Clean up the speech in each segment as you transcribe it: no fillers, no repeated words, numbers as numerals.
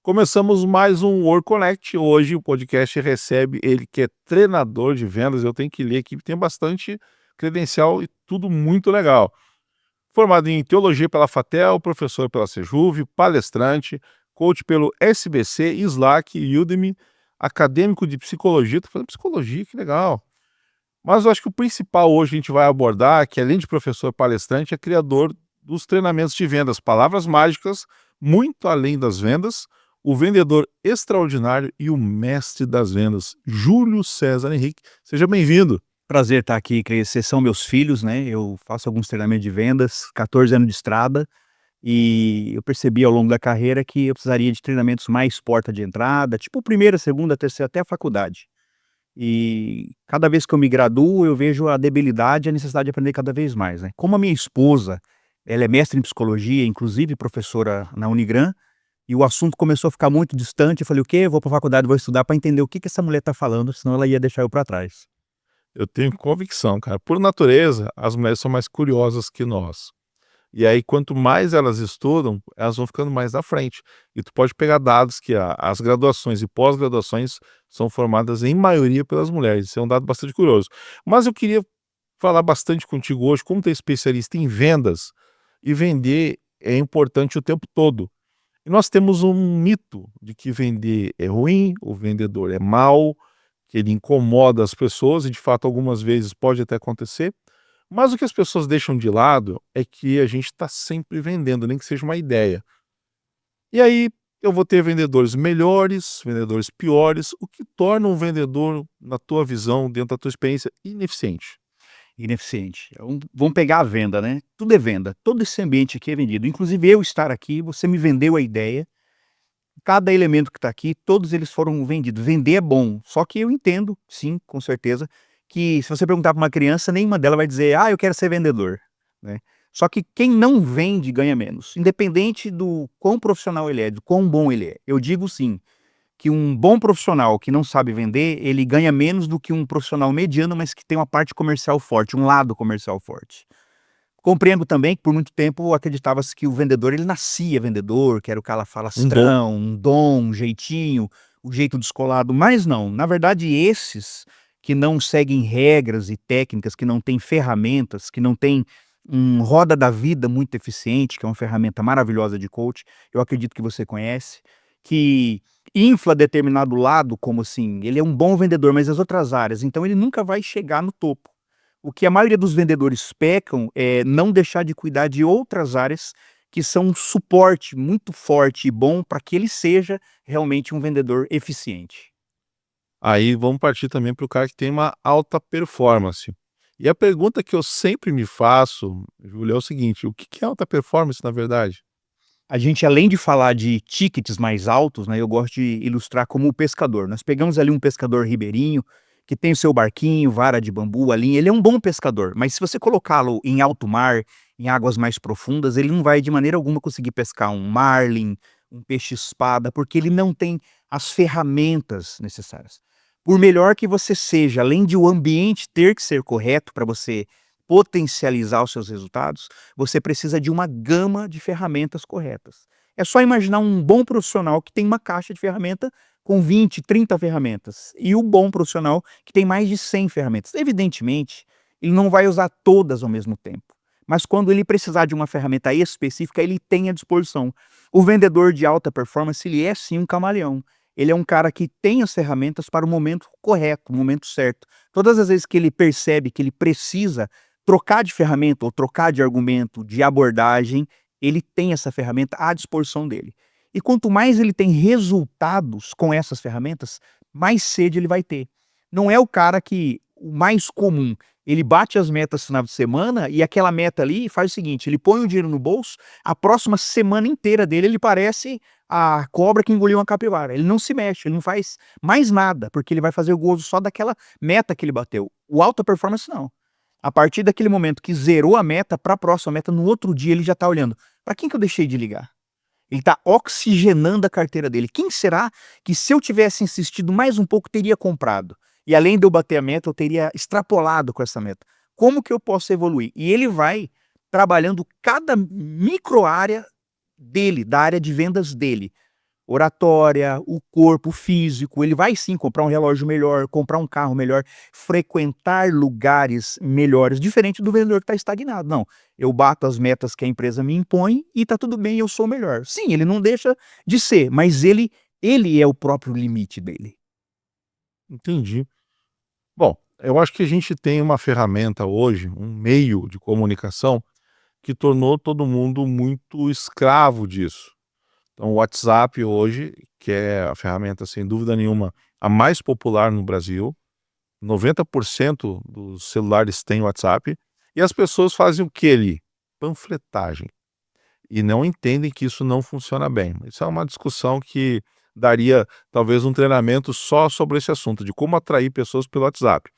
Começamos mais um Work Connect. Hoje o podcast recebe ele que é treinador de vendas. Eu tenho que ler aqui, tem bastante credencial e tudo muito legal. Formado em teologia pela Fatel, professor pela Sejuve, palestrante, coach pelo SBC, Slack, Udemy, acadêmico de psicologia. Tô fazendo psicologia, que legal. Mas eu acho que o principal hoje a gente vai abordar, que além de professor palestrante, é criador dos treinamentos de vendas, palavras mágicas, muito além das vendas, o vendedor extraordinário e o mestre das vendas, Júlio César Henrique. Seja bem-vindo. Prazer estar aqui, Cris. Esses são meus filhos, né, eu faço alguns treinamentos de vendas, 14 anos de estrada, e eu percebi ao longo da carreira que eu precisaria de treinamentos mais porta de entrada, tipo primeira, segunda, terceira, até a faculdade. E cada vez que eu me graduo, eu vejo a debilidade e a necessidade de aprender cada vez mais, né. Como a minha esposa, ela é mestre em psicologia, inclusive professora na Unigran, e o assunto começou a ficar muito distante, eu falei: "O quê? Eu vou para a faculdade, vou estudar para entender o que que essa mulher está falando, senão ela ia deixar eu para trás". Eu tenho convicção, cara. Por natureza, as mulheres são mais curiosas que nós. E aí, quanto mais elas estudam, elas vão ficando mais na frente. E tu pode pegar dados que as graduações e pós-graduações são formadas em maioria pelas mulheres. Isso é um dado bastante curioso. Mas eu queria falar bastante contigo hoje, como tu é especialista em vendas, e vender é importante o tempo todo. E nós temos um mito de que vender é ruim, o vendedor é mau, que ele incomoda as pessoas, e de fato algumas vezes pode até acontecer, mas o que as pessoas deixam de lado é que a gente está sempre vendendo, nem que seja uma ideia. E aí eu vou ter vendedores melhores, vendedores piores, o que torna um vendedor, na tua visão, dentro da tua experiência, ineficiente. Ineficiente. Vamos pegar a venda, né, tudo é venda, todo esse ambiente aqui é vendido, inclusive eu estar aqui, você me vendeu a ideia, cada elemento que está aqui, todos eles foram vendidos. Vender é bom, só que eu entendo, sim, com certeza, que se você perguntar para uma criança, nenhuma delas vai dizer: "Ah, eu quero ser vendedor", né. Só que quem não vende ganha menos, independente do quão profissional ele é, do quão bom ele é. Eu digo sim, que um bom profissional que não sabe vender, ele ganha menos do que um profissional mediano, mas que tem uma parte comercial forte, um lado comercial forte. Compreendo também que por muito tempo acreditava-se que o vendedor ele nascia vendedor, que era o cara Um dom. falastrão, um dom, um jeitinho, o jeito descolado, mas não, na verdade esses que não seguem regras e técnicas, que não têm ferramentas, que não têm roda da vida muito eficiente, que é uma ferramenta maravilhosa de coach, eu acredito que você conhece, que infla determinado lado, como assim, ele é um bom vendedor, mas as outras áreas, então ele nunca vai chegar no topo. O que a maioria dos vendedores pecam é não deixar de cuidar de outras áreas que são um suporte muito forte e bom para que ele seja realmente um vendedor eficiente. Aí vamos partir também para o cara que tem uma alta performance. E a pergunta que eu sempre me faço, Júlio, é o seguinte: o que que é alta performance, na verdade? A gente, além de falar de tickets mais altos, né, eu gosto de ilustrar como o pescador. Nós pegamos ali um pescador ribeirinho, que tem o seu barquinho, vara de bambu, a linha, ele é um bom pescador, mas se você colocá-lo em alto mar, em águas mais profundas, ele não vai de maneira alguma conseguir pescar um marlin, um peixe-espada, porque ele não tem as ferramentas necessárias. Por melhor que você seja, além de o ambiente ter que ser correto para você potencializar os seus resultados, você precisa de uma gama de ferramentas corretas. É só imaginar um bom profissional que tem uma caixa de ferramenta com 20, 30 ferramentas, e o bom profissional que tem mais de 100 ferramentas. Evidentemente, ele não vai usar todas ao mesmo tempo, mas quando ele precisar de uma ferramenta específica, ele tem à disposição. O vendedor de alta performance, ele é sim um camaleão. Ele é um cara que tem as ferramentas para o momento correto, o momento certo. Todas as vezes que ele percebe que ele precisa trocar de ferramenta ou trocar de argumento, de abordagem, ele tem essa ferramenta à disposição dele. E quanto mais ele tem resultados com essas ferramentas, mais sede ele vai ter. Não é o cara que, o mais comum, ele bate as metas no final de semana e aquela meta ali faz o seguinte, ele põe o dinheiro no bolso, a próxima semana inteira dele ele parece a cobra que engoliu uma capivara. Ele não se mexe, ele não faz mais nada, porque ele vai fazer o gozo só daquela meta que ele bateu. O alta performance não. A partir daquele momento que zerou a meta, para a próxima meta, no outro dia ele já está olhando, para quem que eu deixei de ligar? Ele está oxigenando a carteira dele. Quem será que, se eu tivesse insistido mais um pouco, teria comprado? E além de eu bater a meta, eu teria extrapolado com essa meta. Como que eu posso evoluir? E ele vai trabalhando cada micro área dele, da área de vendas dele. oratória, o corpo, o físico. Ele vai sim comprar um relógio melhor, comprar um carro melhor, frequentar lugares melhores, diferente do vendedor que está estagnado. Não, eu bato as metas que a empresa me impõe e tá tudo bem, eu sou o melhor. Sim, ele não deixa de ser, mas ele é o próprio limite dele. Entendi. Bom, eu acho que a gente tem uma ferramenta hoje, um meio de comunicação que tornou todo mundo muito escravo disso. Então, o WhatsApp hoje, que é a ferramenta, sem dúvida nenhuma, a mais popular no Brasil, 90% dos celulares têm WhatsApp, e as pessoas fazem o que ali? Panfletagem. E não entendem que isso não funciona bem. Isso é uma discussão que daria talvez um treinamento só sobre esse assunto, de como atrair pessoas pelo WhatsApp.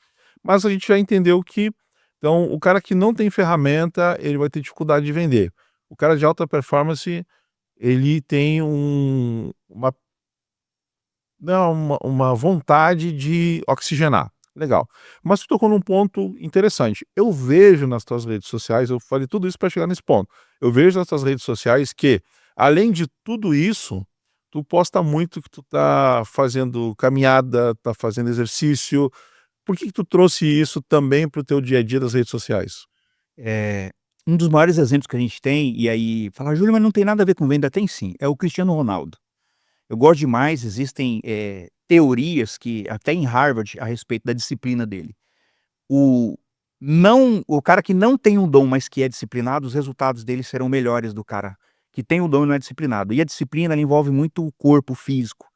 Mas a gente já entendeu que, então, o cara que não tem ferramenta, ele vai ter dificuldade de vender. O cara de alta performance, ele tem uma vontade de oxigenar. Legal. Mas tu tocou num ponto interessante. Eu vejo nas tuas redes sociais, eu falei tudo isso para chegar nesse ponto. Eu vejo nas tuas redes sociais que, além de tudo isso, tu posta muito que tu tá fazendo caminhada, tá fazendo exercício. Por que que tu trouxe isso também para o teu dia a dia das redes sociais? Eh, um dos maiores exemplos que a gente tem, e aí fala: "Júlio, mas não tem nada a ver com venda", tem sim, é o Cristiano Ronaldo. Eu gosto demais, existem, teorias que até em Harvard a respeito da disciplina dele. O o cara que não tem um dom, mas que é disciplinado, os resultados dele serão melhores do cara que tem o dom e não é disciplinado. E a disciplina ela envolve muito o corpo, o físico.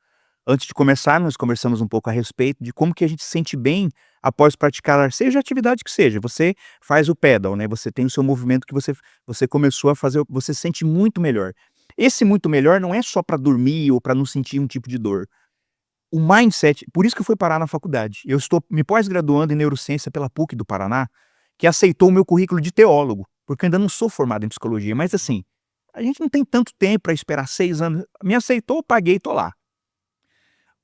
Antes de começar, nós conversamos um pouco a respeito de como que a gente se sente bem após praticar, seja a atividade que seja. Você faz o pedal, né, você tem o seu movimento que você começou a fazer, você se sente muito melhor. Esse muito melhor não é só para dormir ou para não sentir um tipo de dor. O mindset, por isso que eu fui parar na faculdade. Eu estou me pós-graduando em neurociência pela PUC do Paraná, que aceitou o meu currículo de teólogo, porque eu ainda não sou formado em psicologia, mas assim, a gente não tem tanto tempo para esperar 6 anos. Me aceitou, paguei, tô lá.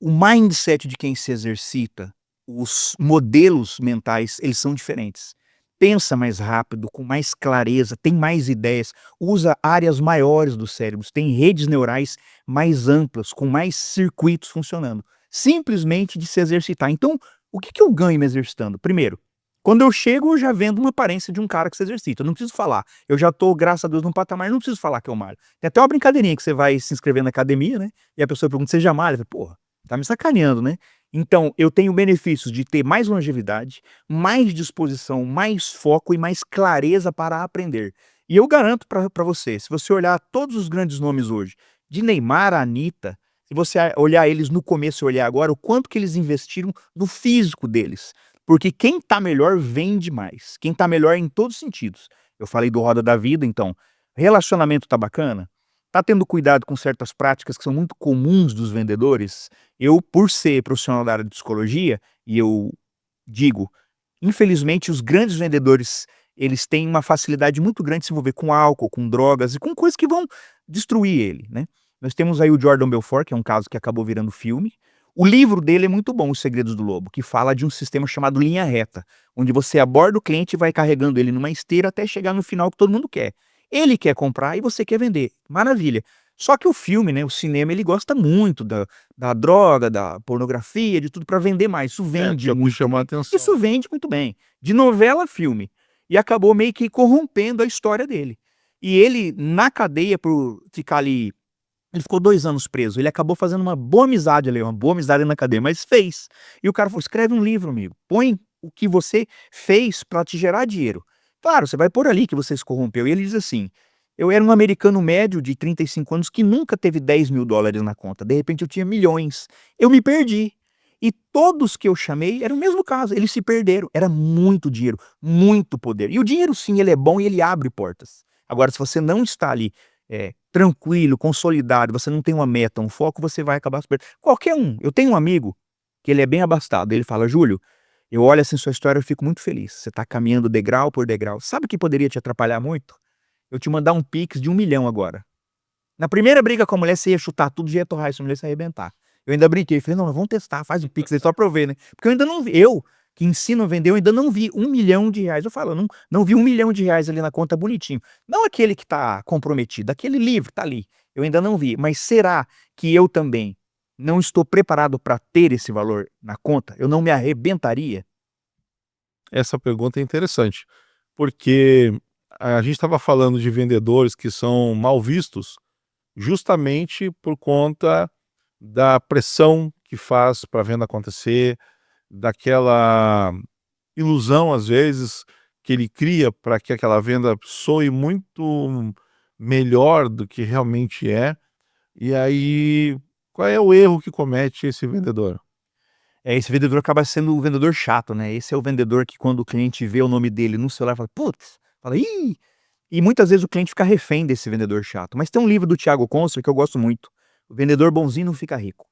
O mindset de quem se exercita, os modelos mentais, eles são diferentes. Pensa mais rápido, com mais clareza, tem mais ideias, usa áreas maiores do cérebro, tem redes neurais mais amplas, com mais circuitos funcionando. Simplesmente de se exercitar. Então, o que que eu ganho me exercitando? Primeiro, quando eu chego, eu já vendo uma aparência de um cara que se exercita. Eu não preciso falar. Eu já tô, graças a Deus, num patamar, não preciso falar que eu malho. Tem até uma brincadeirinha que você vai se inscrever na academia, né? E a pessoa pergunta: "Você já malha?" Eu falo: "Porra, tá me sacaneando, né?" Então, eu tenho benefícios de ter mais longevidade, mais disposição, mais foco e mais clareza para aprender. E eu garanto para você, se você olhar todos os grandes nomes hoje, de Neymar a Anitta, se você olhar eles no começo e olhar agora, o quanto que eles investiram no físico deles. Porque quem tá melhor vende mais, quem tá melhor em todos os sentidos. Eu falei do Roda da Vida, então, relacionamento tá bacana? Tá tendo cuidado com certas práticas que são muito comuns dos vendedores? Eu, por ser profissional da área de psicologia, e eu digo, infelizmente os grandes vendedores, eles têm uma facilidade muito grande de se envolver com álcool, com drogas e com coisas que vão destruir ele, né. Nós temos aí o Jordan Belfort, que é um caso que acabou virando filme. O livro dele é muito bom, Os Segredos do Lobo, que fala de um sistema chamado linha reta, onde você aborda o cliente e vai carregando ele numa esteira até chegar no final que todo mundo quer. Ele quer comprar e você quer vender, maravilha. Só que o filme, né, o cinema, ele gosta muito da droga, da pornografia, de tudo para vender mais, isso É, vende que é o que muito chamou a bem. atenção. Isso vende muito bem, de novela a filme, e acabou meio que corrompendo a história dele. E ele, na cadeia por ficar ali, ele ficou 2 anos preso, ele acabou fazendo uma boa amizade ali, uma boa amizade na cadeia, mas fez. E o cara falou: "Escreve um livro, amigo, põe o que você fez para te gerar dinheiro. Claro, você vai pôr ali que você se corrompeu", e ele diz assim: "Eu era um americano médio de 35 anos que nunca teve $10.000 na conta, de repente eu tinha milhões, eu me perdi. E todos que eu chamei era o mesmo caso, eles se perderam, era muito dinheiro, muito poder. E o dinheiro sim, ele é bom e ele abre portas. Agora se você não está ali, tranquilo, consolidado, você não tem uma meta, um foco, você vai acabar se perdendo. Qualquer um, eu tenho um amigo que ele é bem abastado, ele fala: "Júlio, eu olho assim sua história, eu fico muito feliz, você está caminhando degrau por degrau. Sabe o que poderia te atrapalhar muito? Eu te mandar um pix de 1.000.000 agora. Na primeira briga com a mulher, você ia chutar tudo, já ia torrar essa mulher, você ia arrebentar." Eu ainda brinquei, falei: "Não, vamos testar, faz o pix aí só pra eu ver, né." Porque eu ainda não vi, eu que ensino a vender, eu ainda não vi R$ 1.000.000. Eu falo, eu não vi R$ 1.000.000 ali na conta bonitinho. Não aquele que tá comprometido, aquele livre, tá ali. Eu ainda não vi, mas será que eu também não estou preparado para ter esse valor na conta? Eu não me arrebentaria? Essa pergunta é interessante, porque a gente estava falando de vendedores que são mal vistos, justamente por conta da pressão que faz para a venda acontecer, daquela ilusão, às vezes, que ele cria para que aquela venda soe muito melhor do que realmente é. E aí, qual é o erro que comete esse vendedor? Esse vendedor acaba sendo o vendedor chato, né, esse é o vendedor que quando o cliente vê o nome dele no celular fala: "Putz", fala: "Ih", e muitas vezes o cliente fica refém desse vendedor chato. Mas tem um livro do Thiago Conser que eu gosto muito, "O Vendedor Bonzinho Não Fica Rico".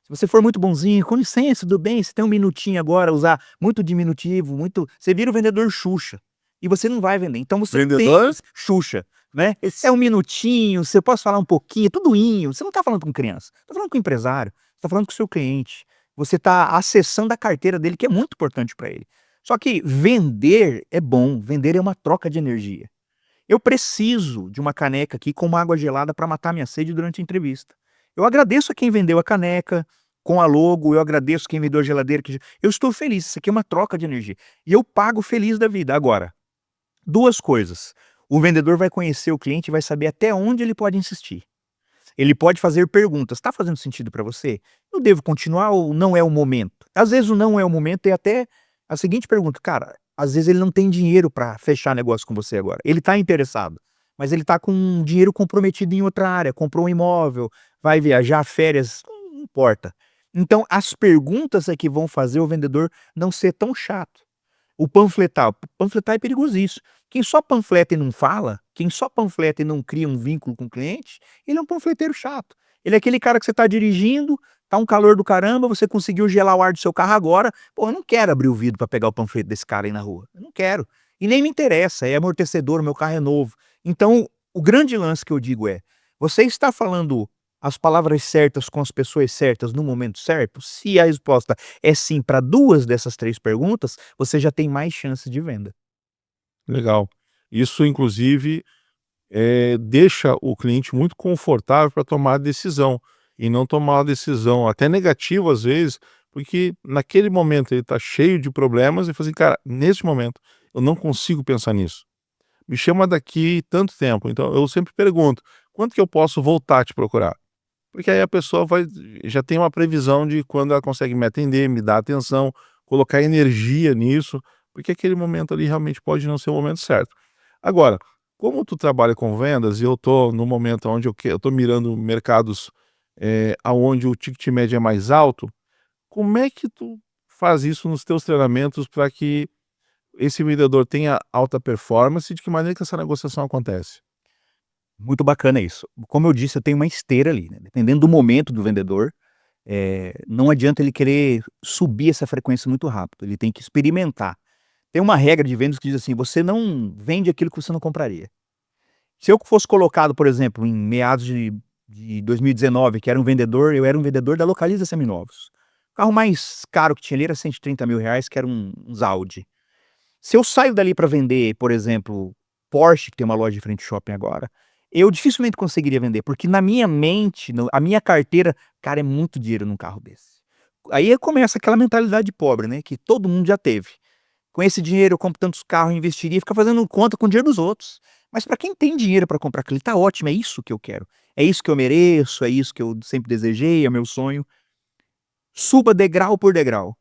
Se você for muito bonzinho: "Com licença, tudo bem? Você tem um minutinho agora?", usar muito diminutivo, muito você vira o vendedor Xuxa, e você não vai vender. Então você tem Vendedor? Xuxa, né, é um minutinho, você posso falar um pouquinho, tudoinho, você não tá falando com criança, tá falando com empresário, você tá falando com o seu cliente, você tá acessando a carteira dele que é muito importante para ele. Só que vender é bom, vender é uma troca de energia. Eu preciso de uma caneca aqui com uma água gelada para matar minha sede durante a entrevista. Eu agradeço a quem vendeu a caneca, com a logo, eu agradeço quem vendeu a geladeira que eu estou feliz, isso aqui é uma troca de energia. E eu pago feliz da vida. Agora, 2 coisas, o vendedor vai conhecer o cliente e vai saber até onde ele pode insistir. Ele pode fazer perguntas: "Tá fazendo sentido para você? Eu devo continuar ou não é o momento?". Às vezes o não é o momento é até a seguinte pergunta: "Cara, às vezes ele não tem dinheiro para fechar negócio com você agora. Ele tá interessado, mas ele tá com dinheiro comprometido em outra área, comprou um imóvel, vai viajar, férias, não importa". Então as perguntas é que vão fazer o vendedor não ser tão chato. O panfletar é perigosíssimo. Quem só panfleta e não fala, quem só panfleta e não cria um vínculo com o cliente, ele é um panfleteiro chato. Ele é aquele cara que você está dirigindo, tá um calor do caramba, você conseguiu gelar o ar do seu carro agora, pô, eu não quero abrir o vidro para pegar o panfleto desse cara aí na rua, eu não quero. E nem me interessa, é amortecedor, o meu carro é novo. Então, o grande lance que eu digo é, você está falando as palavras certas com as pessoas certas no momento certo? Se a resposta é sim para 2 dessas 3 perguntas, você já tem mais chance de venda. Legal. Isso, inclusive, deixa o cliente muito confortável para tomar a decisão, e não tomar uma decisão até negativa às vezes, porque naquele momento ele está cheio de problemas e fala assim: "Cara, nesse momento eu não consigo pensar nisso. Me chama daqui tanto tempo". Então eu sempre pergunto: "Quando que eu posso voltar a te procurar?". Porque aí a pessoa já tem uma previsão de quando ela consegue me atender, me dar atenção, colocar energia nisso, porque aquele momento ali realmente pode não ser o momento certo. Agora, como tu trabalha com vendas e eu tô no momento onde eu tô mirando mercados, aonde o ticket médio é mais alto, como é que tu faz isso nos teus treinamentos para que esse vendedor tenha alta performance e de que maneira que essa negociação acontece? Muito bacana isso. Como eu disse, eu tenho uma esteira ali, né, dependendo do momento do vendedor, não adianta ele querer subir essa frequência muito rápido, ele tem que experimentar. Tem uma regra de vendas que diz assim: "Você não vende aquilo que você não compraria". Se eu fosse colocado, por exemplo, em meados de 2019, que era um vendedor, eu era um vendedor da Localiza Seminovos. O carro mais caro que tinha ali era R$ 130.000, que era uns Audi. Se eu saio dali para vender, por exemplo, Porsche, que tem uma loja de frente ao shopping agora, eu dificilmente conseguiria vender, porque na minha mente, no a minha carteira, cara, é muito dinheiro num carro desse. Aí começa aquela mentalidade de pobre, né, que todo mundo já teve. Com esse dinheiro eu compro tantos carros, investiria, fica fazendo conta com o dinheiro dos outros. Mas para quem tem dinheiro para comprar aquilo, tá ótimo, é isso que eu quero. É isso que eu mereço, é isso que eu sempre desejei, é meu sonho. Suba degrau por degrau.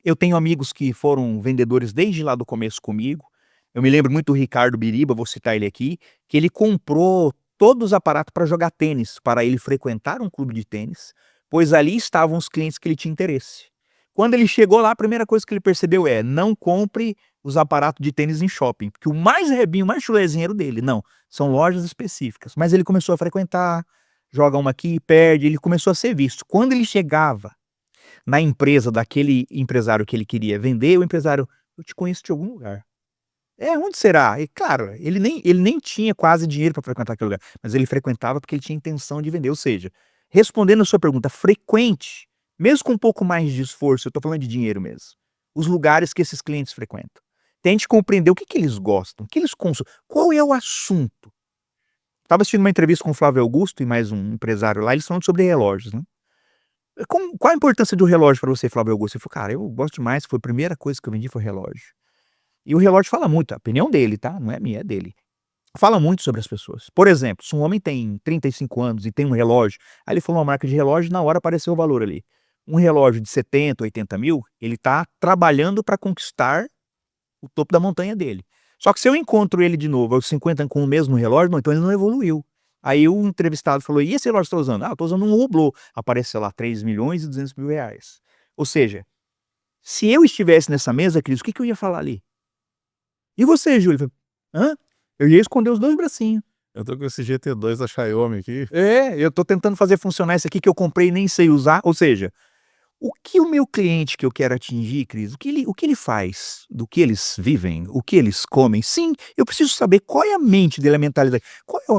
Eu tenho amigos que foram vendedores desde lá do começo comigo. Eu me lembro muito do Ricardo Biriba, vou citar ele aqui, que ele comprou todos os aparatos para jogar tênis, para ele frequentar um clube de tênis, pois ali estavam os clientes que ele tinha interesse. Quando ele chegou lá, a primeira coisa que ele percebeu é: não compre os aparatos de tênis em shopping, porque o mais rebinho, o mais chulezinho era o dele. Não, são lojas específicas. Mas ele começou a frequentar, joga uma aqui, perde, ele começou a ser visto. Quando ele chegava na empresa daquele empresário que ele queria vender, o empresário: "Eu te conheço de algum lugar". "É, onde será?". E claro, ele nem tinha quase dinheiro para frequentar aquele lugar, mas ele frequentava porque ele tinha intenção de vender, ou seja, respondendo a sua pergunta, frequente, mesmo com um pouco mais de esforço, eu estou falando de dinheiro mesmo, os lugares que esses clientes frequentam. Tente compreender o que que eles gostam, o que eles consomem, qual é o assunto. Estava assistindo uma entrevista com o Flávio Augusto e mais um empresário lá, eles falando sobre relógios, né. Qual a importância do relógio para você, Flávio Augusto? Ele falou: "Cara, eu gosto demais, foi a primeira coisa que eu vendi foi relógio". E o relógio fala muito, a opinião dele, tá, não é minha, é dele. Fala muito sobre as pessoas. Por exemplo, se um homem tem 35 anos e tem um relógio, aí ele falou uma marca de relógio, na hora apareceu o valor ali. Um relógio de 70, 80 mil, ele tá trabalhando para conquistar o topo da montanha dele. Só que se eu encontro ele de novo aos 50 com o mesmo relógio, não, então ele não evoluiu. Aí o entrevistado falou: "E esse relógio que você tá usando?" "Ah, eu tô usando um Hublot", apareceu lá 3.200.000 reais. Ou seja, se eu estivesse nessa mesa, Cris, o que que eu ia falar ali? "E você, Júlio?" Eu falei: "Hã?" Eu ia esconder os 2 bracinhos. Eu tô com esse GT2 da Xiaomi aqui. É, eu tô tentando fazer funcionar esse aqui que eu comprei e nem sei usar, ou seja, o que o meu cliente que eu quero atingir, Cris, o que ele faz, do que eles vivem, o que eles comem, sim, eu preciso saber qual é a mente dele, a mentalidade, qual é o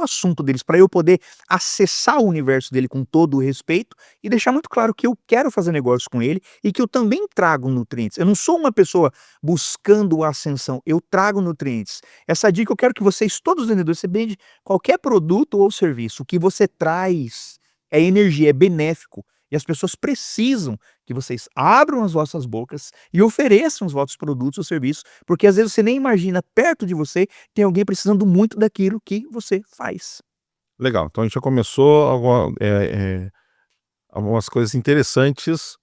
assunto deles, para eu poder acessar o universo dele com todo o respeito e deixar muito claro que eu quero fazer negócio com ele e que eu também trago nutrientes. Eu não sou uma pessoa buscando ascensão, eu trago nutrientes. Essa dica eu quero que vocês, todos os vendedores, você vende qualquer produto ou serviço, o que você traz é energia, é benéfico. E as pessoas precisam que vocês abram as vossas bocas e ofereçam os vossos produtos ou serviços, porque às vezes você nem imagina, perto de você tem alguém precisando muito daquilo que você faz. Legal, então a gente já começou algumas coisas interessantes,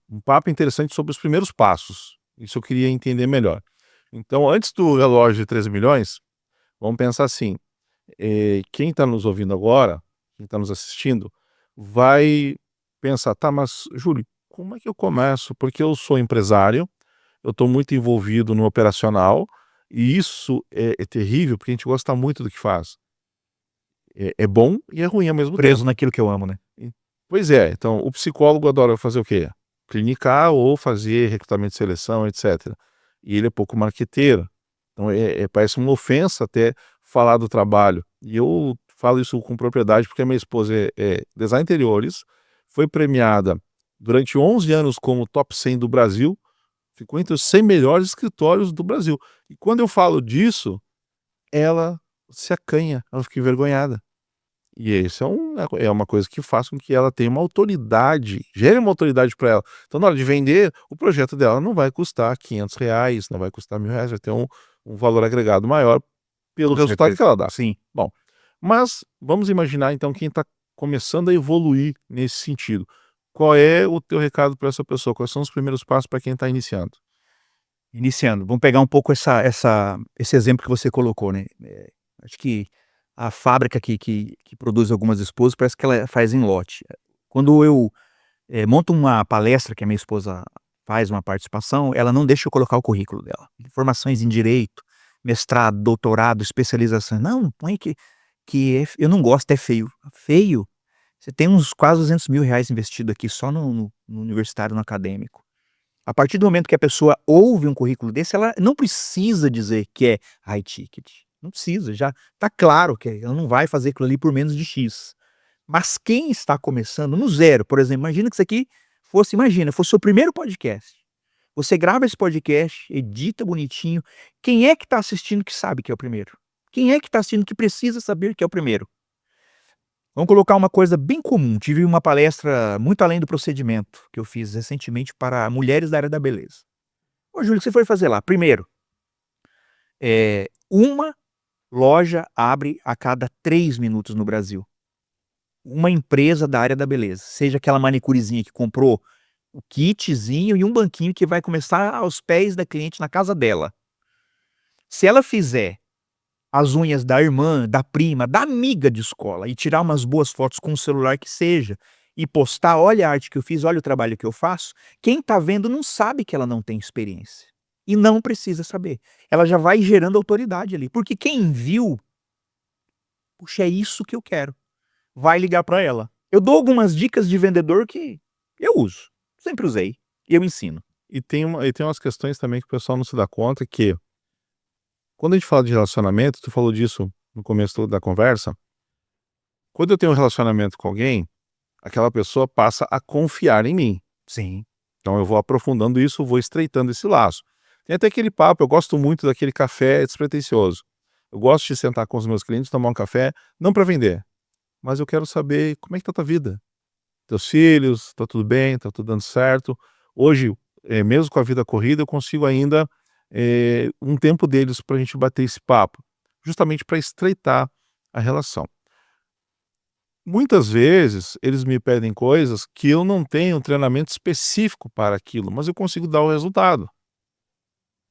um papo interessante sobre os primeiros passos. Isso eu queria entender melhor. Então, antes do relógio de 13 milhões, vamos pensar assim: quem está nos ouvindo agora, quem está nos assistindo, vai pensar: tá, mas Júlio, como é que eu começo? Porque eu sou empresário, eu estou muito envolvido no operacional, e isso é terrível, porque a gente gosta muito do que faz. É bom e é ruim ao mesmo Preso tempo. naquilo que eu amo, né. E pois é, então o psicólogo adora fazer o quê? Clinicar ou fazer recrutamento de seleção, etcétera. E ele é pouco marqueteiro, então parece uma ofensa até falar do trabalho. E eu falo isso com propriedade, porque a minha esposa é design de interiores, foi premiada durante 11 anos como top 100 do Brasil, ficou entre os 100 melhores escritórios do Brasil. E quando eu falo disso, ela se acanha, ela fica envergonhada. E isso é uma coisa que faz com que ela tenha uma autoridade, gere uma autoridade para ela. Então, na hora de vender, o projeto dela não vai custar R$ 500, não vai custar R$ 1.000, vai ter um valor agregado maior pelo Com resultado certeza. que ela dá. Sim. Bom, mas vamos imaginar então quem está começando a evoluir nesse sentido. Qual é o teu recado para essa pessoa? Quais são os primeiros passos para quem está iniciando? Iniciando, vamos pegar um pouco esse exemplo que você colocou, né, acho que a fábrica que produz algumas esposas parece que ela faz em lote. Quando eu, monto uma palestra que a minha esposa faz uma participação, ela não deixa eu colocar o currículo dela. Formações em direito, mestrado, doutorado, especialização. "Não, põe que eu não gosto, é feio". "Feio? Você tem uns quase R$ 200.000 investido aqui só no universitário, no acadêmico". A partir do momento que a pessoa ouve um currículo desse, ela não precisa dizer que é high ticket, não precisa, já tá claro que ela não vai fazer aquilo ali por menos de X. Mas quem está começando no zero, por exemplo, imagina que isso aqui fosse o seu primeiro podcast. Você grava esse podcast, edita bonitinho, quem é que está assistindo que sabe que é o primeiro? Quem é que está assistindo que precisa saber que é o primeiro? Vamos colocar uma coisa bem comum, tive uma palestra muito além do procedimento, que eu fiz recentemente para mulheres da área da beleza. "Ô Júlio, o que você foi fazer lá?" Primeiro, uma loja abre a cada 3 minutos no Brasil. Uma empresa da área da beleza, seja aquela manicurezinha que comprou o kitzinho e um banquinho que vai começar aos pés da cliente na casa dela. Se ela fizer as unhas da irmã, da prima, da amiga de escola e tirar umas boas fotos com o celular que seja, e postar: "Olha a arte que eu fiz, olha o trabalho que eu faço", quem tá vendo não sabe que ela não tem experiência. E não precisa saber. Ela já vai gerando autoridade ali, porque quem viu: "Puxa, é isso que eu quero", vai ligar pra ela. Eu dou algumas dicas de vendedor que eu uso, sempre usei, e eu ensino. E tem umas questões também que o pessoal não se dá conta que, quando a gente fala de relacionamento, tu falou disso no começo da conversa, quando eu tenho um relacionamento com alguém, aquela pessoa passa a confiar em mim. Sim. Então eu vou aprofundando isso, vou estreitando esse laço. Tem até aquele papo, eu gosto muito daquele café despretensioso. Eu gosto de sentar com os meus clientes, tomar um café, não para vender, mas eu quero saber como é que tá a tua vida. Teus filhos, tá tudo bem, tá tudo dando certo. Hoje, mesmo com a vida corrida, eu consigo ainda, um tempo deles para a gente bater esse papo, justamente para estreitar a relação. Muitas vezes, eles me pedem coisas que eu não tenho um treinamento específico para aquilo, mas eu consigo dar o resultado,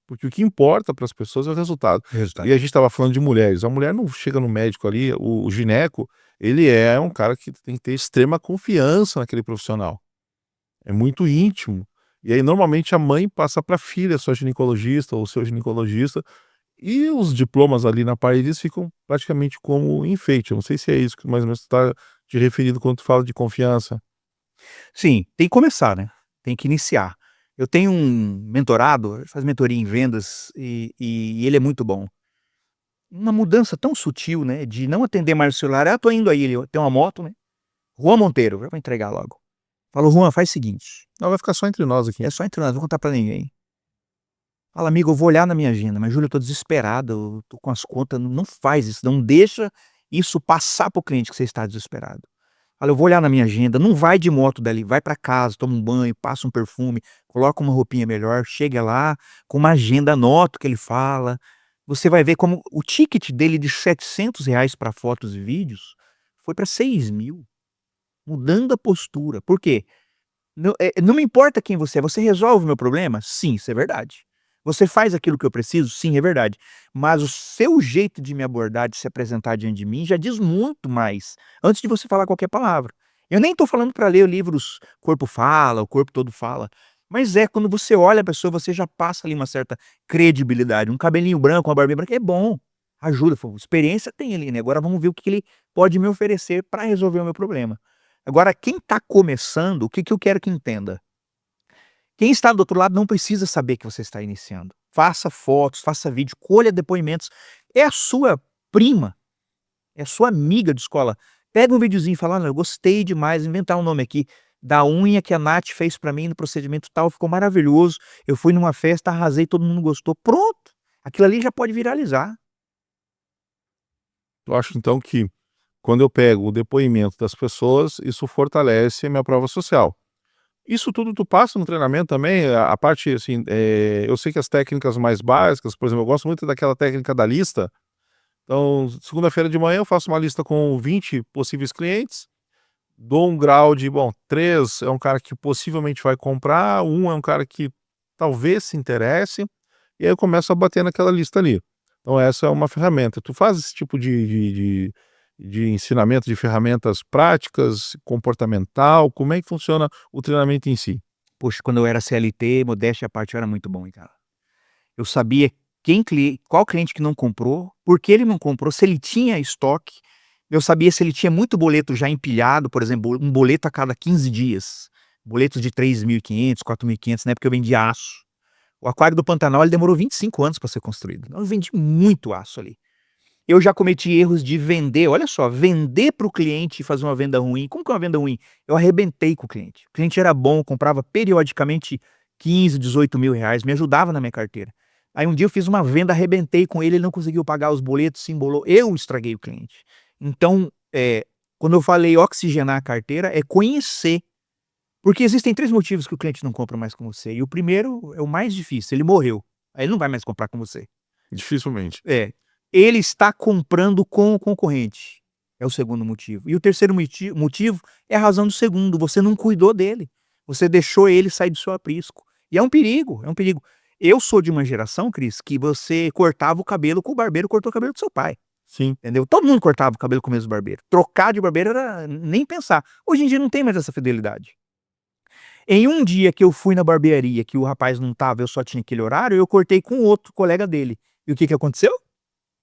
porque o que importa para as pessoas é o resultado. Resultado. E a gente estava falando de mulheres, a mulher não chega no médico ali, o gineco, ele é um cara que tem que ter extrema confiança naquele profissional. É muito íntimo. E aí, normalmente, a mãe passa para a filha, sua ginecologista ou seu ginecologista, e os diplomas ali na parede eles ficam praticamente como enfeite. Eu não sei se é isso que mais ou menos tu tá te referindo quando tu fala de confiança. Sim, tem que começar, né, tem que iniciar. Eu tenho um mentorado, ele faz mentoria em vendas e ele é muito bom. Uma mudança tão sutil, né, de não atender mais o celular: "Ah, tô indo aí", ele tem uma moto, né, Juan Monteiro, já vou entregar logo. Falo: "Juan, faz o seguinte, Não, vai ficar só entre nós aqui. é só entre nós, não vou contar pra ninguém. Fala: "Amigo, eu vou olhar na minha agenda, mas Júlio, eu tô desesperado, eu tô com as contas", não faz isso, não deixa isso passar para o cliente que você está desesperado. Fala: "Eu vou olhar na minha agenda", não vai de moto dali, vai pra casa, toma um banho, passa um perfume, coloca uma roupinha melhor, chega lá com uma agenda, anota o que ele fala, você vai ver como o ticket dele de R$ 700 para fotos e vídeos foi para 6.000, mudando a postura. Por quê? Não me importa quem você resolve o meu problema? Sim, isso é verdade. Você faz aquilo que eu preciso? Sim, é verdade. Mas o seu jeito de me abordar, de se apresentar diante de mim, já diz muito mais, antes de você falar qualquer palavra. Eu nem estou falando para ler livros Corpo Fala, O Corpo Todo Fala, mas quando você olha a pessoa, você já passa ali uma certa credibilidade. Um cabelinho branco, uma barbinha branca é bom, ajuda, pô, experiência tem ali, né, agora vamos ver o que que ele pode me oferecer para resolver o meu problema. Agora quem está começando, o que que eu quero que entenda? Quem está do outro lado não precisa saber que você está iniciando. Faça fotos, faça vídeo, colha depoimentos. É a sua prima, é a sua amiga de escola. Pega um videozinho e fala: "Olha, eu gostei demais", inventar um nome aqui, da unha que a Nath fez pra mim no procedimento tal, ficou maravilhoso. Eu fui numa festa, arrasei, todo mundo gostou. Pronto, aquilo ali já pode viralizar. Eu acho então que quando eu pego o depoimento das pessoas, isso fortalece a minha prova social. Isso tudo tu passa no treinamento também? A parte, assim, eu sei que as técnicas mais básicas, por exemplo, eu gosto muito daquela técnica da lista. Então, segunda-feira de manhã eu faço uma lista com 20 possíveis clientes, dou um grau de, bom, 3 é um cara que possivelmente vai comprar, um é um cara que talvez se interesse, e aí eu começo a bater naquela lista ali. Então essa é uma ferramenta. Tu faz esse tipo de ensinamento de ferramentas práticas, comportamental, como é que funciona o treinamento em si? Poxa, quando eu era CLT, modéstia à parte, eu era muito bom, hein, cara. Eu sabia qual cliente que não comprou, por que ele não comprou, se ele tinha estoque, eu sabia se ele tinha muito boleto já empilhado, por exemplo, um boleto a cada 15 dias, boletos de 3.500, 4.500, na época eu vendia aço. O aquário do Pantanal ele demorou 25 anos para ser construído, então eu vendi muito aço ali. Eu já cometi erros de vender, olha só, vender para o cliente e fazer uma venda ruim. Como que é uma venda ruim? Eu arrebentei com o cliente. O cliente era bom, comprava periodicamente 15, 18 mil reais, me ajudava na minha carteira. Aí um dia eu fiz uma venda, arrebentei com ele, ele não conseguiu pagar os boletos, se embolou, eu estraguei o cliente. Então, quando eu falei oxigenar a carteira, é conhecer. Porque existem 3 motivos que o cliente não compra mais com você, e o primeiro é o mais difícil, ele morreu. Aí ele não vai mais comprar com você. Dificilmente. É. Ele está comprando com o concorrente, é o segundo motivo. E o terceiro motivo é a razão do segundo, você não cuidou dele, você deixou ele sair do seu aprisco. E é um perigo, é um perigo. Eu sou de uma geração, Cris, que você cortava o cabelo com o barbeiro cortou o cabelo do seu pai, Sim. entendeu? Todo mundo cortava o cabelo com o mesmo barbeiro. Trocar de barbeiro era nem pensar. Hoje em dia não tem mais essa fidelidade. Em um dia que eu fui na barbearia, que o rapaz não estava, eu só tinha aquele horário, eu cortei com outro colega dele. E o que que aconteceu?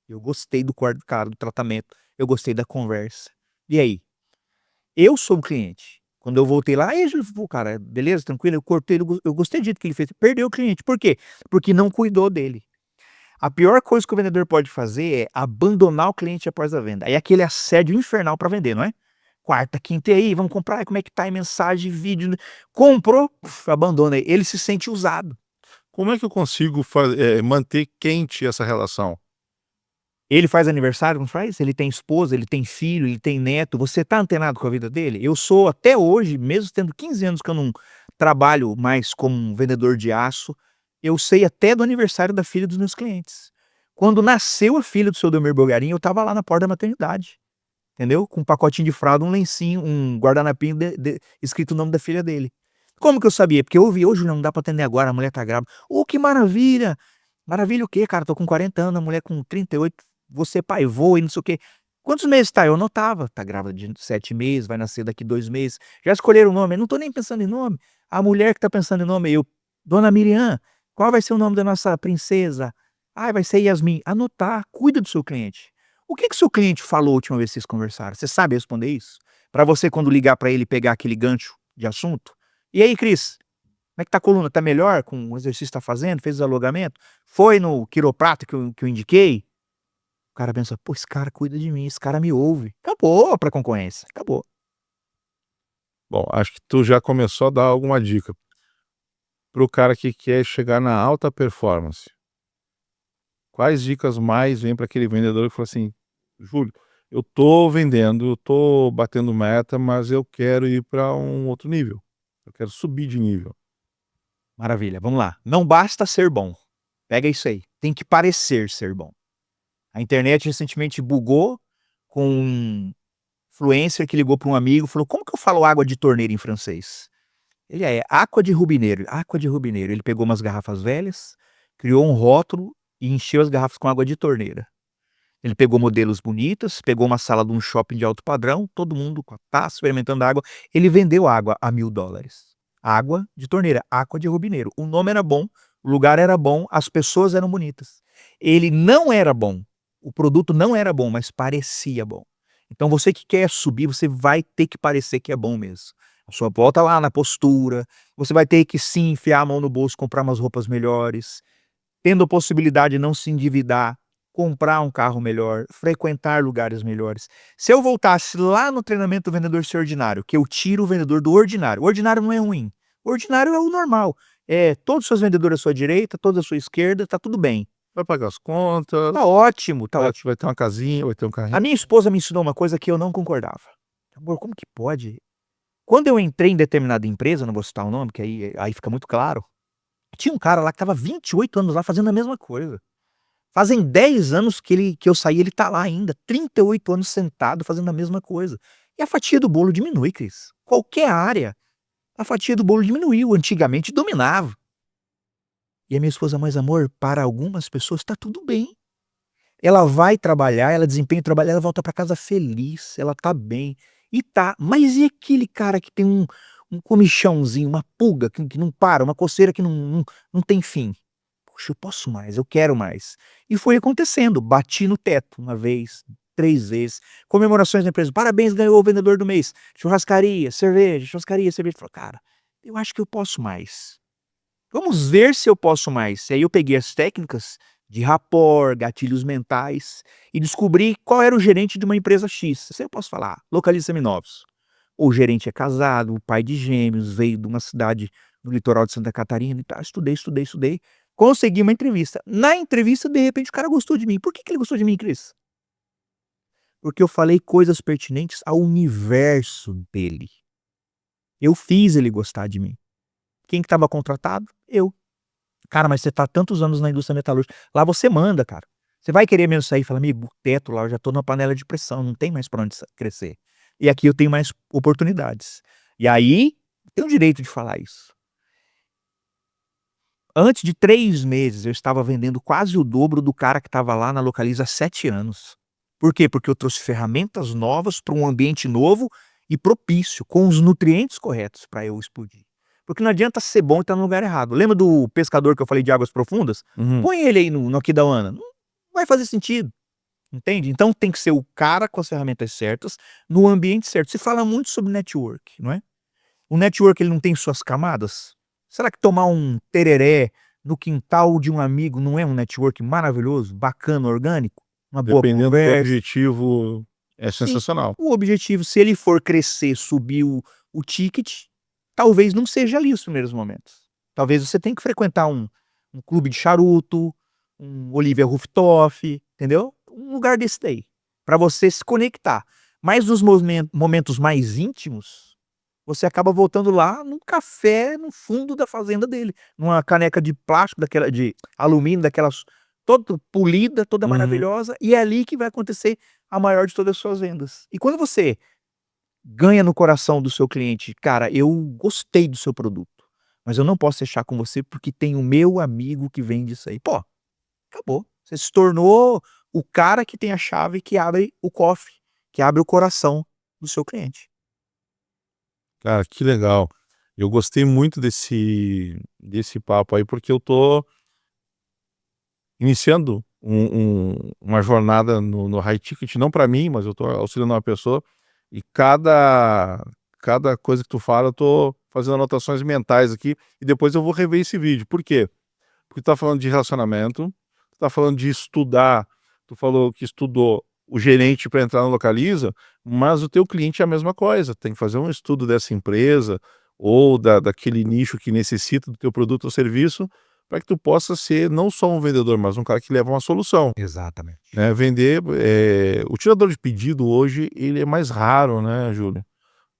Eu gostei do corte do cara, do tratamento, eu gostei da conversa. E aí? Eu sou o cliente. Quando eu voltei lá: "Aí, Júlio", pô, cara, beleza, tranquilo, eu cortei, eu gostei do jeito que ele fez. Perdeu o cliente, por quê? Porque não cuidou dele. A pior coisa que o vendedor pode fazer é abandonar o cliente após a venda. Aí é aquele assédio infernal para vender, não é? Quarta, quinta, e aí, vamos comprar? Como é que tá aí, mensagem, vídeo, né? Comprou, abandona, ele se sente usado. Como é que eu consigo manter quente essa relação? Ele faz aniversário, não faz? Ele tem esposa, ele tem filho, ele tem neto. Você tá antenado com a vida dele? Eu sou até hoje, mesmo tendo 15 anos que eu não trabalho mais como um vendedor de aço, eu sei até do aniversário da filha dos meus clientes. Quando nasceu a filha do seu Delmir Bulgarin, eu estava lá na porta da maternidade, entendeu? Com um pacotinho de fralda, um lencinho, um guardanapinho escrito o nome da filha dele. Como que eu sabia? Porque eu ouvi: "Hoje não dá pra atender agora, a mulher tá grávida". "Oh, que maravilha!". "Maravilha o quê, cara? Tô com 40 anos, a mulher com 38, você paivô e não sei o quê". "Quantos meses tá?". Eu anotava: "Tá grávida de 7 meses, vai nascer daqui 2 meses". "Já escolheram o nome?". "Eu não tô nem pensando em nome". A mulher que tá pensando em nome, eu: "Dona Miriam, qual vai ser o nome da nossa princesa?". "Ai, vai ser Yasmin". Anotar, cuida do seu cliente. O que que o seu cliente falou a última vez que vocês conversaram? Você sabe responder isso? Pra você, quando ligar pra ele, pegar aquele gancho de assunto: "E aí, Cris, como é que tá a coluna? Tá melhor com o exercício que tá fazendo? Fez os alongamento? Foi no quiroprata que eu indiquei?". O cara pensa: "Pô, esse cara cuida de mim, esse cara me ouve". Acabou pra concorrência, acabou. Bom, acho que tu já começou a dar alguma dica para o cara que quer chegar na alta performance. Quais dicas mais vêm para aquele vendedor que fala assim: "Júlio, eu tô vendendo, eu tô batendo meta, mas eu quero ir para um outro nível. Eu quero subir de nível". Maravilha, vamos lá. Não basta ser bom. Pega isso aí, tem que parecer ser bom. A internet recentemente bugou com um influencer que ligou para um amigo, falou: "Como que eu falo água de torneira em francês?". Ele: "É aqua de robineiro, aqua de robineiro". Ele pegou umas garrafas velhas, criou um rótulo e encheu as garrafas com água de torneira. Ele pegou modelos bonitas, pegou uma sala de um shopping de alto padrão, todo mundo com a taça experimentando água. Ele vendeu água a $1000. Água de torneira, água de robineiro. O nome era bom, o lugar era bom, as pessoas eram bonitas. Ele não era bom, o produto não era bom, mas parecia bom. Então você que quer subir, você vai ter que parecer que é bom mesmo. A sua volta lá na postura, você vai ter que sim enfiar a mão no bolso, comprar umas roupas melhores, tendo a possibilidade de não se endividar, comprar um carro melhor, frequentar lugares melhores. Se eu voltasse lá no treinamento do vendedor ser ordinário, que eu tiro o vendedor do ordinário, o ordinário não é ruim, o ordinário é o normal, todos os seus vendedores à sua direita, todos à sua esquerda, tá tudo bem. Vai pagar as contas, Tá ótimo, tá vai ótimo. vai ter uma casinha, vai ter um A carrinho. minha esposa me ensinou uma coisa que eu não concordava. "Amor, como que pode?". Quando eu entrei em determinada empresa, não vou citar o nome, que aí fica muito claro, tinha um cara lá que estava 28 anos lá fazendo a mesma coisa. Fazem 10 anos que eu saí, ele tá lá ainda, 38 anos sentado fazendo a mesma coisa. E a fatia do bolo diminui, Cris. Qualquer área, a fatia do bolo diminuiu, antigamente dominava. E a minha esposa: "Mas amor, para algumas pessoas tá tudo bem. Ela vai trabalhar, ela desempenha o trabalho, ela volta pra casa feliz, ela tá bem". E tá, mas e aquele cara que tem um comichãozinho, uma pulga que não para, uma coceira que não tem fim? "Poxa, eu posso mais, eu quero mais". E foi acontecendo, bati no teto, uma vez, 3 vezes, comemorações da empresa: "Parabéns, ganhou o vendedor do mês", churrascaria, cerveja. Falei: "Cara, eu acho que eu posso mais. Vamos ver se eu posso mais". E aí eu peguei as técnicas de rapport, gatilhos mentais e descobri qual era o gerente de uma empresa X. Isso aí eu posso falar, localiza seminovos. O gerente é casado, pai de gêmeos, veio de uma cidade no litoral de Santa Catarina e tal. Estudei, estudei, estudei. Consegui uma entrevista. Na entrevista, de repente, o cara gostou de mim. Por que que ele gostou de mim, Cris? Porque eu falei coisas pertinentes ao universo dele. Eu fiz ele gostar de mim. Quem que estava contratado? Eu. "Cara, mas você tá há tantos anos na indústria metalúrgica". Lá você manda, cara. Você vai querer mesmo sair e falar: "Amigo, o teto lá, eu já tô numa panela de pressão, não tem mais pra onde crescer. E aqui eu tenho mais oportunidades". E aí, tenho o direito de falar isso. Antes de 3 meses, eu estava vendendo quase o dobro do cara que estava lá na Localiza há 7 anos. Por quê? Porque eu trouxe ferramentas novas para um ambiente novo e propício, com os nutrientes corretos para eu explodir. Porque não adianta ser bom e estar no lugar errado. Lembra do pescador que eu falei de águas profundas? Uhum. Põe ele aí no Aquidauana, não vai fazer sentido, entende? Então tem que ser o cara com as ferramentas certas, no ambiente certo. Se fala muito sobre network, não é? O network, ele não tem suas camadas? Será que tomar um tereré no quintal de um amigo não é um network maravilhoso, bacana, orgânico? Uma boa Dependendo do conversa? objetivo, é Sim. sensacional. O objetivo, se ele for crescer, subir o ticket, talvez não seja ali os primeiros momentos. Talvez você tenha que frequentar um clube de charuto, um Olivia Rooftop, entendeu? um lugar desse daí, para você se conectar. Mas nos momentos mais íntimos, você acaba voltando lá num café no fundo da fazenda dele, numa caneca de plástico daquela de alumínio, daquelas toda polida, toda Uhum. maravilhosa, e é ali que vai acontecer a maior de todas as suas vendas. E quando você ganha no coração do seu cliente: "Cara, eu gostei do seu produto, mas eu não posso fechar com você porque tem o meu amigo que vende isso aí". Pô, acabou. Você se tornou o cara que tem a chave que abre o cofre, que abre o coração do seu cliente. Cara, que legal. Eu gostei muito desse papo aí, porque eu tô iniciando uma jornada no high ticket, não para mim, mas eu tô auxiliando uma pessoa, e cada coisa que tu fala, eu tô fazendo anotações mentais aqui, e depois eu vou rever esse vídeo. Por quê? Porque tu tá falando de relacionamento, tu tá falando de estudar, tu falou que estudou o gerente para entrar no Localiza, mas o teu cliente é a mesma coisa, tem que fazer um estudo dessa empresa ou daquele nicho que necessita do teu produto ou serviço, para que tu possa ser não só um vendedor, mas um cara que leva uma solução, Exatamente. né, vender, o tirador de pedido hoje, ele é mais raro, né, Júlio.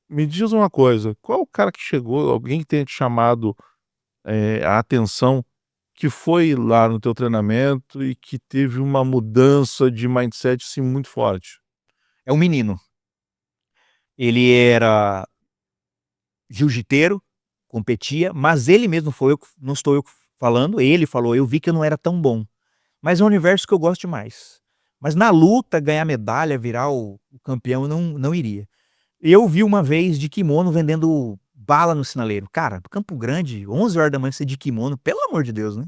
Me diz uma coisa, qual é o cara que chegou, alguém que tenha te chamado, a atenção, que foi lá no teu treinamento e que teve uma mudança de mindset, assim, muito forte? É um menino, ele era jiu-jiteiro, competia, mas ele mesmo foi eu que não estou eu falando, ele falou: "Eu vi que eu não era tão bom". Mas é um universo que eu gosto demais. Mas na luta, ganhar medalha, virar o campeão, eu não iria. Eu vi uma vez de kimono vendendo bala no sinaleiro. Cara, Campo Grande, 11 horas da manhã você de kimono, pelo amor de Deus, né.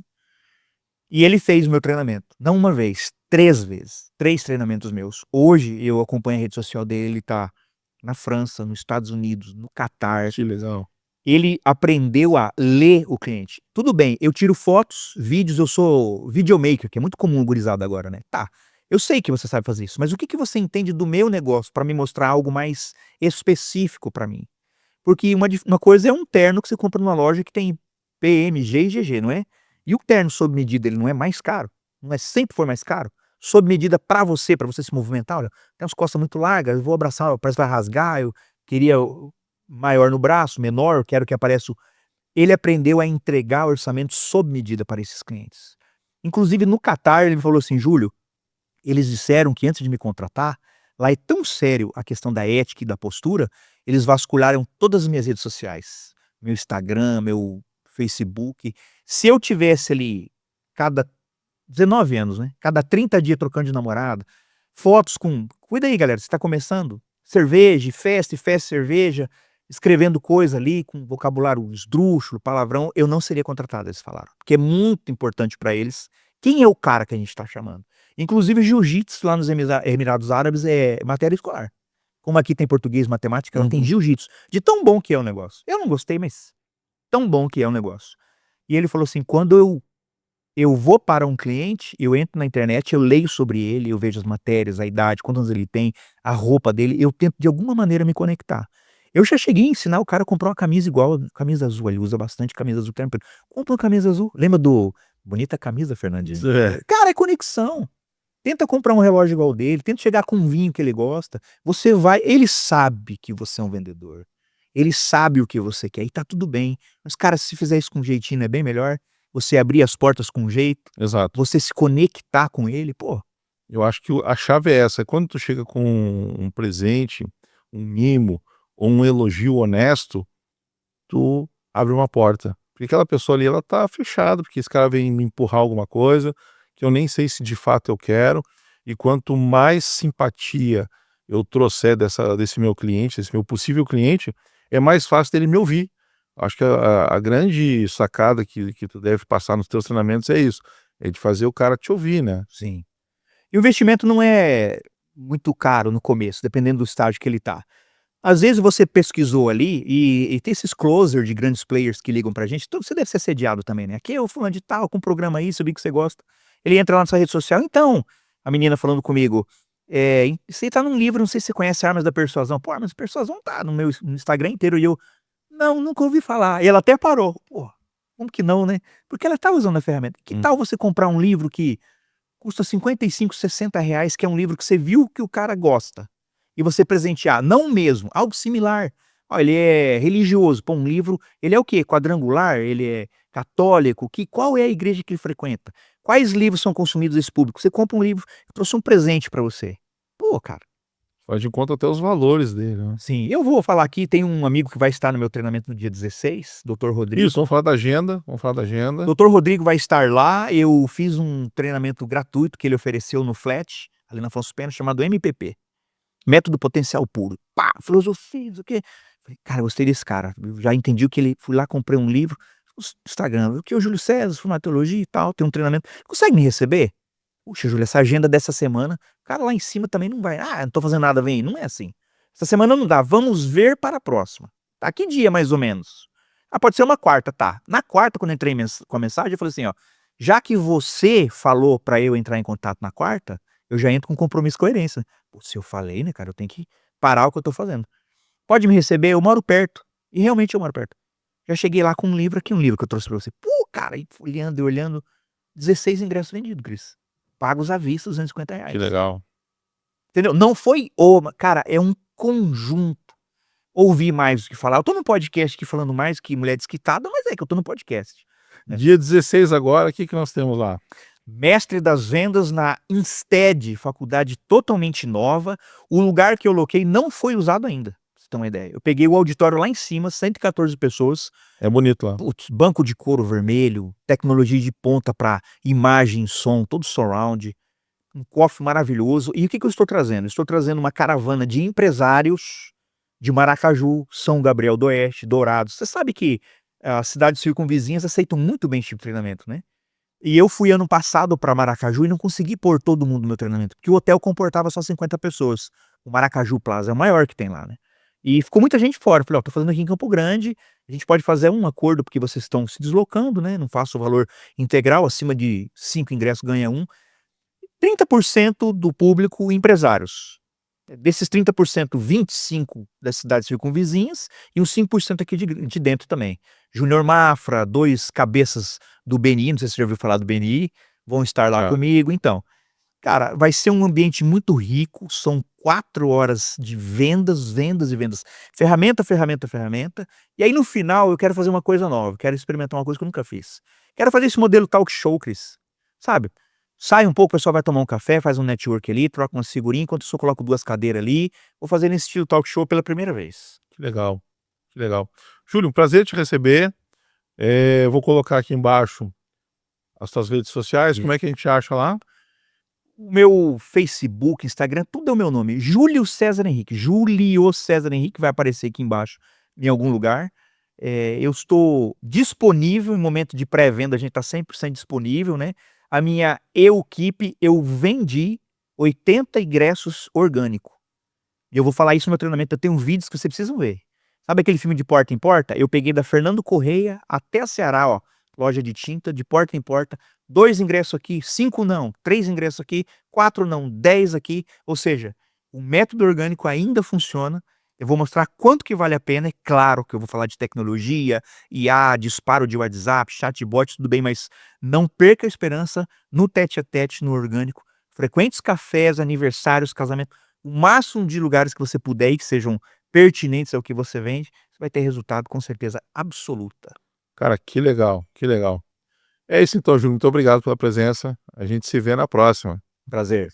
E ele fez o meu treinamento, não uma vez, 3 vezes, 3 treinamentos meus. Hoje eu acompanho a rede social dele, ele tá na França, nos Estados Unidos, no Catar. Que legal. Ele aprendeu a ler o cliente. Tudo bem, eu tiro fotos, vídeos, eu sou videomaker, que é muito comum gurizada agora, né. Tá, eu sei que você sabe fazer isso, mas o que que você entende do meu negócio para me mostrar algo mais específico para mim? Porque uma coisa é um terno que você compra numa loja que tem PM, G e GG, não é? E o terno sob medida, ele não é mais caro? Não é sempre foi mais caro? Sob medida para você se movimentar, "Olha, tem umas costas muito largas, eu vou abraçar, parece que vai rasgar, eu queria o maior no braço, menor, eu quero que apareça o". Ele aprendeu a entregar orçamento sob medida para esses clientes. Inclusive no Catar ele me falou assim: "Júlio, eles disseram que antes de me contratar, lá é tão sério a questão da ética e da postura, eles vasculharam todas as minhas redes sociais, meu Instagram, meu Facebook. Se eu tivesse ali cada 19 anos, né, cada 30 dias trocando de namorada, fotos com cuida aí galera, você está começando, cerveja, e festa, cerveja, escrevendo coisa ali com vocabulário esdrúxulo, palavrão, eu não seria contratado, eles falaram, porque é muito importante para eles quem é o cara que a gente está chamando. Inclusive jiu-jitsu lá nos Emirados Árabes é matéria escolar. Como aqui tem português, matemática, lá tem Uhum. jiu-jitsu, de tão bom que é o negócio. Eu não gostei, mas tão bom que é o negócio. E ele falou assim: "Quando eu vou para um cliente, eu entro na internet, eu leio sobre ele, eu vejo as matérias, a idade, quantos anos ele tem, a roupa dele, eu tento de alguma maneira me conectar". Eu já cheguei a ensinar o cara a comprar uma camisa igual, camisa azul, ele usa bastante camisa azul o tempo inteiro. "Compra uma camisa azul". Lembra do "Bonita camisa, Fernandinho". É, Cara, é conexão. Tenta comprar um relógio igual dele, tenta chegar com um vinho que ele gosta, você vai ele sabe que você é um vendedor, ele sabe o que você quer e tá tudo bem, mas cara, se fizer isso com jeitinho não é bem melhor? Você abrir as portas com jeito, exato. você se conectar com ele, pô, Eu acho que a chave é essa, quando tu chega com um presente, um mimo ou um elogio honesto, tu abre uma porta. Porque aquela pessoa ali, ela tá fechada, porque esse cara vem me empurrar alguma coisa, que eu nem sei se de fato eu quero, e quanto mais simpatia eu trouxer desse meu cliente, desse meu possível cliente, é mais fácil dele me ouvir. Acho que a grande sacada que tu deve passar nos teus treinamentos é isso, é de fazer o cara te ouvir, né. sim. E o investimento não é muito caro no começo, dependendo do estágio que ele tá. Às vezes você pesquisou ali e tem esses closer de grandes players que ligam pra gente, então você deve ser assediado também, né, "Aqui é o fulano de tal com programa isso, eu vi que você gosta". Ele entra lá na sua rede social, "Então", a menina falando comigo, "Isso aí tá num livro, não sei se você conhece Armas da Persuasão". "Pô, Armas da Persuasão tá no meu no Instagram inteiro", e eu, "Não, nunca ouvi falar". E ela até parou. Pô, como que não, né? Porque ela tá usando a ferramenta. Que Hum. tal você comprar um livro que custa 55, R$ 60, que é um livro que você viu que o cara gosta. E você presentear, não o mesmo, algo similar. Ó, ele é religioso, pô, um livro, ele é o quê? Quadrangular? Ele é católico? Qual é a igreja que ele frequenta? Quais livros são consumidos desse público? Você compra um livro, eu trouxe um presente pra você. Pô, cara. Faz de conta até os valores dele, né. Sim, eu vou falar aqui, tem um amigo que vai estar no meu treinamento no dia 16, doutor Rodrigo. Isso, vamos falar da agenda, vamos falar da agenda. Doutor Rodrigo vai estar lá, eu fiz um treinamento gratuito que ele ofereceu no Flat, ali na Afonso Pena, chamado MPP, Método Potencial Puro. Pá, filosofia, não sei o quê. Falei: "Cara, gostei desse cara, eu já entendi o que ele", fui lá, comprei um livro, no Instagram, "O que é o Júlio César, formado em teologia e tal, tem um treinamento, consegue me receber?" "Puxa, Júlio, essa agenda dessa semana", o cara lá em cima também não vai: "Ah, não tô fazendo nada, vem aí", não é assim. "Essa semana não dá, vamos ver para a próxima. Tá, que dia mais ou menos?" "Ah, pode ser uma quarta", tá. Na quarta, quando eu entrei com a mensagem, eu falei assim: "Ó, já que você falou pra eu entrar em contato na quarta, eu já entro com compromisso e coerência. Pô, se eu falei, né, cara, eu tenho que parar o que eu tô fazendo. Pode me receber? Eu moro perto", e realmente eu moro perto. Já cheguei lá com um livro, aqui um livro que eu trouxe pra você. Pô, cara, e olhando e olhando, 16 ingressos vendidos, Cris. Pagos à vista, Que R$ 250. legal. Entendeu? Não foi uma, cara, é um conjunto. Ouvir mais do que falar. Eu tô no podcast aqui falando mais que mulher desquitada, mas é que eu tô no podcast, né. Dia 16 agora, o que que nós temos lá? Mestre das vendas na Instead, faculdade totalmente nova. O lugar que eu loquei não foi usado ainda, pra você ter uma ideia. Eu peguei o auditório lá em cima, 114 pessoas, É bonito lá. putz, banco de couro vermelho, tecnologia de ponta para imagem, som, todo surround, um cofre maravilhoso. E o que que eu estou trazendo? Eu estou trazendo uma caravana de empresários de Maracaju, São Gabriel do Oeste, Dourados. Você sabe que as cidades circunvizinhas aceitam muito bem esse tipo de treinamento, né? E eu fui ano passado para Maracaju e não consegui pôr todo mundo no meu treinamento, porque o hotel comportava só 50 pessoas. O Maracaju Plaza é o maior que tem lá, né. E ficou muita gente fora. Eu falei: "Ó, tô fazendo aqui em Campo Grande, a gente pode fazer um acordo, porque vocês estão se deslocando, né, não faço o valor integral, acima de 5 ingressos ganha um". 30% do público empresários. Desses 30%, 25 das cidades circunvizinhas e uns 5% aqui de dentro também. Júnior Mafra, 2 cabeças do BNI, não sei se você já ouviu falar do BNI, vão estar lá Já. comigo. Então, cara, vai ser um ambiente muito rico, são 4 horas de vendas, vendas e vendas. Ferramenta, ferramenta, ferramenta. E aí no final eu quero fazer uma coisa nova, quero experimentar uma coisa que eu nunca fiz. Quero fazer esse modelo talk show, Cris, sabe? Sai um pouco, o pessoal vai tomar um café, faz um network ali, troca uma figurinha, enquanto eu só coloco 2 cadeiras ali, vou fazer nesse estilo talk show pela primeira vez. Que legal, que legal. Júlio, um prazer te receber. Eu vou colocar aqui embaixo as tuas redes sociais, como é que a gente acha lá? O meu Facebook, Instagram, tudo é o meu nome, Júlio César Henrique, Júlio César Henrique, vai aparecer aqui embaixo em algum lugar. Eu estou disponível em momento de pré-venda, a gente está 100% disponível, né. A minha Equipe, eu vendi 80 ingressos orgânico. E eu vou falar isso no meu treinamento, eu tenho vídeos que vocês precisam ver. Sabe aquele filme de porta em porta? Eu peguei da Fernando Correia até a Ceará, ó, loja de tinta, de porta em porta, 2 ingressos aqui, 5 não, 3 ingressos aqui, 4 não, 10 aqui, ou seja, o método orgânico ainda funciona. Eu vou mostrar quanto que vale a pena, é claro que eu vou falar de tecnologia, IA, disparo de WhatsApp, chatbot, tudo bem, mas não perca a esperança no tete a tete, no orgânico. Frequentes cafés, aniversários, casamento, o máximo de lugares que você puder ir que sejam pertinentes ao que você vende, você vai ter resultado com certeza absoluta. Cara, que legal, que legal. É isso então, Júlio, muito obrigado pela presença, a gente se vê na próxima. Prazer.